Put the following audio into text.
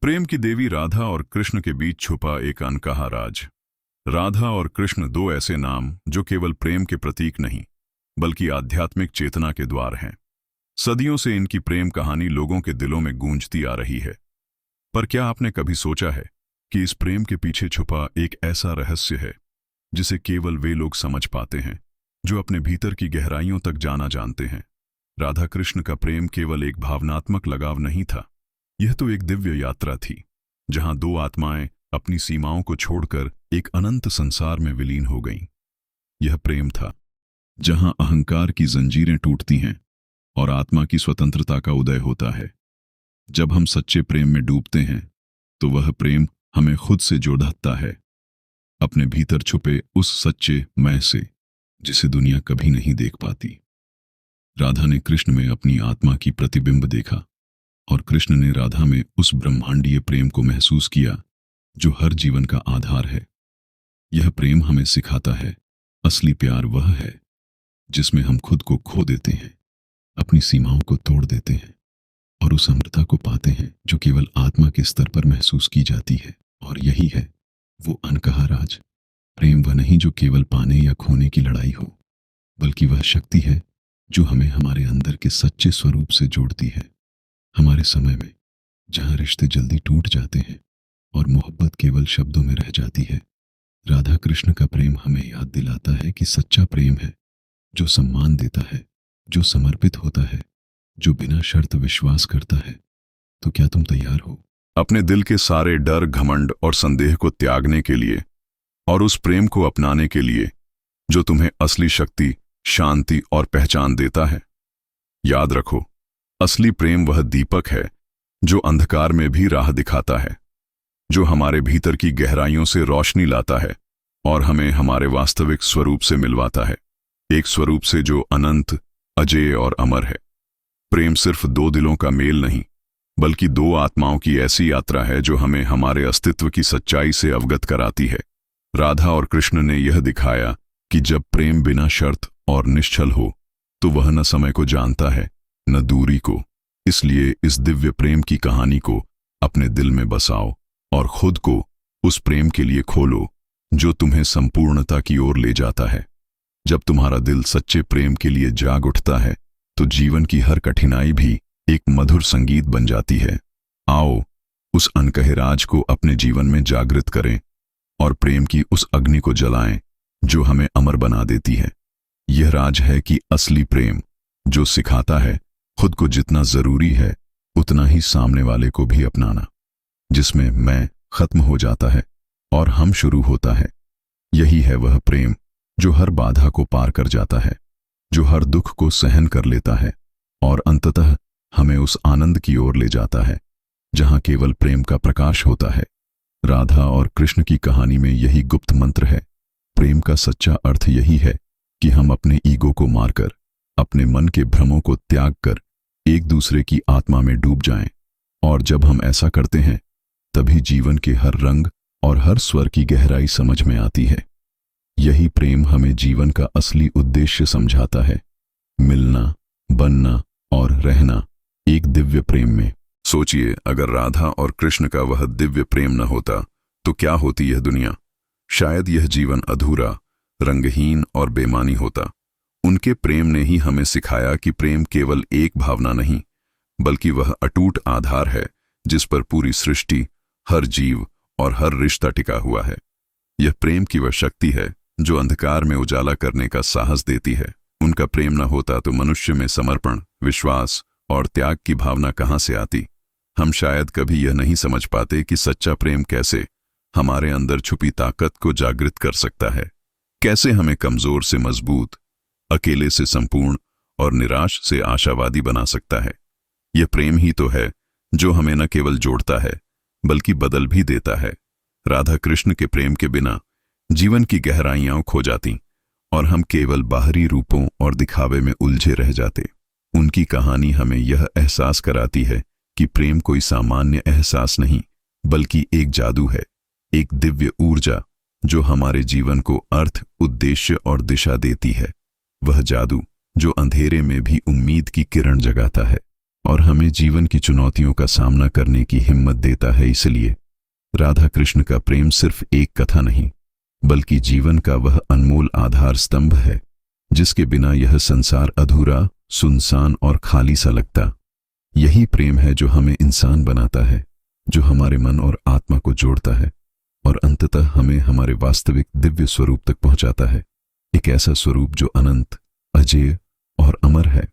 प्रेम की देवी राधा और कृष्ण के बीच छुपा एक अनकहा राज। राधा और कृष्ण दो ऐसे नाम जो केवल प्रेम के प्रतीक नहीं बल्कि आध्यात्मिक चेतना के द्वार हैं। सदियों से इनकी प्रेम कहानी लोगों के दिलों में गूंजती आ रही है। पर क्या आपने कभी सोचा है कि इस प्रेम के पीछे छुपा एक ऐसा रहस्य है जिसे केवल वे लोग समझ पाते हैं जो अपने भीतर की गहराइयों तक जाना जानते हैं। राधा कृष्ण का प्रेम केवल एक भावनात्मक लगाव नहीं था, यह तो एक दिव्य यात्रा थी जहां दो आत्माएं अपनी सीमाओं को छोड़कर एक अनंत संसार में विलीन हो गईं। यह प्रेम था जहां अहंकार की जंजीरें टूटती हैं और आत्मा की स्वतंत्रता का उदय होता है। जब हम सच्चे प्रेम में डूबते हैं तो वह प्रेम हमें खुद से जोड़ता है, अपने भीतर छुपे उस सच्चे मैं से जिसे दुनिया कभी नहीं देख पाती। राधा ने कृष्ण में अपनी आत्मा की प्रतिबिंब देखा और कृष्ण ने राधा में उस ब्रह्मांडीय प्रेम को महसूस किया जो हर जीवन का आधार है। यह प्रेम हमें सिखाता है असली प्यार वह है जिसमें हम खुद को खो देते हैं, अपनी सीमाओं को तोड़ देते हैं और उस अमरता को पाते हैं जो केवल आत्मा के स्तर पर महसूस की जाती है। और यही है वो अनकहा राज। प्रेम वह नहीं जो केवल पाने या खोने की लड़ाई हो, बल्कि वह शक्ति है जो हमें हमारे अंदर के सच्चे स्वरूप से जोड़ती है। हमारे समय में जहां रिश्ते जल्दी टूट जाते हैं और मोहब्बत केवल शब्दों में रह जाती है, राधा कृष्ण का प्रेम हमें याद दिलाता है कि सच्चा प्रेम है जो सम्मान देता है, जो समर्पित होता है, जो बिना शर्त विश्वास करता है। तो क्या तुम तैयार हो अपने दिल के सारे डर, घमंड और संदेह को त्यागने के लिए और उस प्रेम को अपनाने के लिए जो तुम्हें असली शक्ति, शांति और पहचान देता है? याद रखो, असली प्रेम वह दीपक है जो अंधकार में भी राह दिखाता है, जो हमारे भीतर की गहराइयों से रोशनी लाता है और हमें हमारे वास्तविक स्वरूप से मिलवाता है, एक स्वरूप से जो अनंत, अजेय और अमर है। प्रेम सिर्फ दो दिलों का मेल नहीं बल्कि दो आत्माओं की ऐसी यात्रा है जो हमें हमारे अस्तित्व की सच्चाई से अवगत कराती है। राधा और कृष्ण ने यह दिखाया कि जब प्रेम बिना शर्त और निश्चल हो तो वह न समय को जानता है न दूरी को। इसलिए इस दिव्य प्रेम की कहानी को अपने दिल में बसाओ और खुद को उस प्रेम के लिए खोलो जो तुम्हें संपूर्णता की ओर ले जाता है। जब तुम्हारा दिल सच्चे प्रेम के लिए जाग उठता है तो जीवन की हर कठिनाई भी एक मधुर संगीत बन जाती है। आओ उस अनकहे राज को अपने जीवन में जागृत करें और प्रेम की उस अग्नि को जलाएं जो हमें अमर बना देती है। यह राज है कि असली प्रेम जो सिखाता है खुद को जितना जरूरी है उतना ही सामने वाले को भी अपनाना, जिसमें मैं खत्म हो जाता है और हम शुरू होता है। यही है वह प्रेम जो हर बाधा को पार कर जाता है, जो हर दुख को सहन कर लेता है और अंततः हमें उस आनंद की ओर ले जाता है जहां केवल प्रेम का प्रकाश होता है। राधा और कृष्ण की कहानी में यही गुप्त मंत्र है। प्रेम का सच्चा अर्थ यही है कि हम अपने ईगो को मारकर, अपने मन के भ्रमों को त्याग कर एक दूसरे की आत्मा में डूब जाएं। और जब हम ऐसा करते हैं तभी जीवन के हर रंग और हर स्वर की गहराई समझ में आती है। यही प्रेम हमें जीवन का असली उद्देश्य समझाता है, मिलना, बनना और रहना एक दिव्य प्रेम में। सोचिए, अगर राधा और कृष्ण का वह दिव्य प्रेम न होता तो क्या होती यह दुनिया? शायद यह जीवन अधूरा, रंगहीन और बेमानी होता। उनके प्रेम ने ही हमें सिखाया कि प्रेम केवल एक भावना नहीं बल्कि वह अटूट आधार है जिस पर पूरी सृष्टि, हर जीव और हर रिश्ता टिका हुआ है। यह प्रेम की वह शक्ति है जो अंधकार में उजाला करने का साहस देती है। उनका प्रेम न होता तो मनुष्य में समर्पण, विश्वास और त्याग की भावना कहां से आती? हम शायद कभी यह नहीं समझ पाते कि सच्चा प्रेम कैसे हमारे अंदर छुपी ताकत को जागृत कर सकता है, कैसे हमें कमजोर से मजबूत, अकेले से संपूर्ण और निराश से आशावादी बना सकता है। यह प्रेम ही तो है जो हमें न केवल जोड़ता है बल्कि बदल भी देता है। राधा कृष्ण के प्रेम के बिना जीवन की गहराइयां खो जाती और हम केवल बाहरी रूपों और दिखावे में उलझे रह जाते। उनकी कहानी हमें यह एहसास कराती है कि प्रेम कोई सामान्य एहसास नहीं बल्कि एक जादू है, एक दिव्य ऊर्जा जो हमारे जीवन को अर्थ, उद्देश्य और दिशा देती है। वह जादू जो अंधेरे में भी उम्मीद की किरण जगाता है। और हमें जीवन की चुनौतियों का सामना करने की हिम्मत देता है। इसलिए राधा कृष्ण का प्रेम सिर्फ एक कथा नहीं, बल्कि जीवन का वह अनमोल आधार स्तंभ है जिसके बिना यह संसार अधूरा, सुनसान और खाली सा लगता। यही प्रेम है जो हमें इंसान बनाता है, जो हमारे मन और आत्मा को जोड़ता है और अंततः हमें हमारे वास्तविक दिव्य स्वरूप तक पहुंचाता है। एक ऐसा स्वरूप जो अनंत, अजेय और अमर है।